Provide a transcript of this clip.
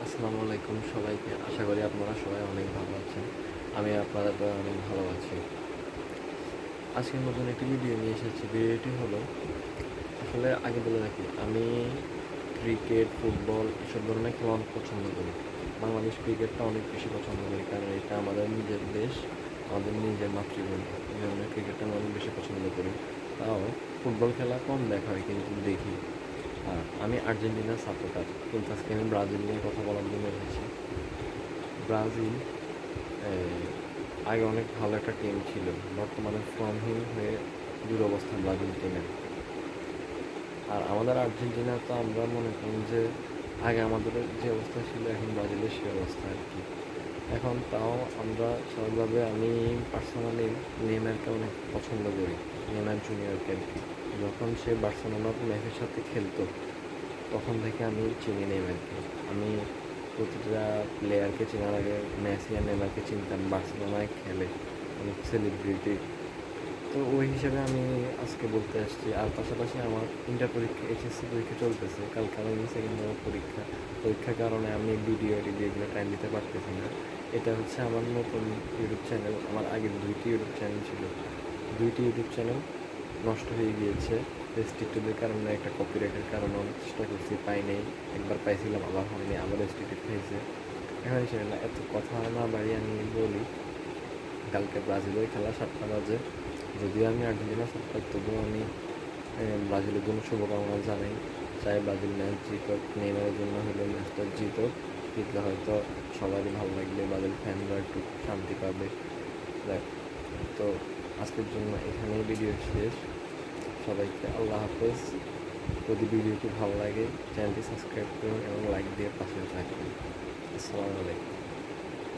আসসালামু আলাইকুম সবাইকে। আশা করি আপনারা সবাই অনেক ভালো আছেন। আমি আপনাদের দ্বারা অনেক ভালো আছি। আজকে নতুন একটি ভিডিও নিয়ে এসেছি। ভিডিওটি হলো, আসলে আগে বলে রাখি, আমি ক্রিকেট, ফুটবল এসব ধরনের খেলা অনেক পছন্দ করি। বাংলাদেশ ক্রিকেটটা অনেক বেশি পছন্দ করি, কারণ এটা আমাদের নিজের দেশ, আমাদের নিজের মাতৃভূমি। এই জন্য ক্রিকেটটা আমি অনেক বেশি পছন্দ করি। তাও ফুটবল খেলা কম দেখা হয়, কিন্তু দেখি। আর আমি আর্জেন্টিনার সাপোর্টার, কিন্তু আজকে আমি ব্রাজিল নিয়ে কথা বলার জন্য এসেছি। ব্রাজিল আগে অনেক ভালো একটা টিম ছিল, বর্তমানে ফর্মহীন হয়ে দুরবস্থা ব্রাজিল টিমের। আর আমাদের আর্জেন্টিনা তো আমরা মনে করি যে আগে আমাদের যে অবস্থা ছিল এখন ব্রাজিলের সে অবস্থা আর কি। এখন তাও আমরা স্বাভাবিকভাবে আমি পার্সোনালি নেইমারকে অনেক পছন্দ করি, নেইমার জুনিয়রকে আর কি। যখন সে বার্সেলোনার মেসির সাথে খেলতো তখন থেকে আমি চিনি নেইমারকে। আমি প্রতিটা প্লেয়ারকে চেনার আগে মেসি আর নেইমারকে চিনতাম। বার্সেলোনায় খেলে, অনেক সেলিব্রিটি, তো ওই হিসাবে আমি আজকে বলতে আসছি। আর পাশাপাশি আমার ইন্টার পরীক্ষা, এইচএসসি পরীক্ষা চলতেছে, কালকে আমার সেকেন্ড নম্বর পরীক্ষার কারণে আমি ভিডিও এগুলো টাইম দিতে পারতেছি না। এটা হচ্ছে আমার নতুন ইউটিউব চ্যানেল। আমার আগে দুইটি ইউটিউব চ্যানেল ছিল, দুইটি ইউটিউব চ্যানেল নষ্ট হয়ে গিয়েছে রেস্ট্রিক্টেডের কারণে, একটা কপিরাইটের কারণে। অনেক চেষ্টা করছি, পাই নাই। একবার পাইছিলাম, আবার হয়নি, আবার রেস্ট্রিক্টেড খাইছে। এখন হিসেবে না, এত কথা না বাড়িয়ে আমি বলি, কালকে ব্রাজিলের খেলা 7টা বাজে। যদিও আমি আর্জেন্টিনা সাপোর্টার, তবুও আমি ব্রাজিলের জন্য শুভকামনা জানাই। চাই ব্রাজিল ম্যাচ জিতুক, নেইমারের জন্য হলেও ম্যাচটা জিতুক। জিতলে হয়তো সবারই ভালো লাগবে, ব্রাজিল ফ্যানরা একটু শান্তি পাবে। তো আজকের জন্য এখানেই ভিডিও শেষ। সবাইকে আল্লাহ হাফেজ। যদি ভিডিওটি ভালো লাগে চ্যানেলটি সাবস্ক্রাইব করুন এবং লাইক দিয়ে পাশে থাকবেন। আসসালামু আলাইকুম।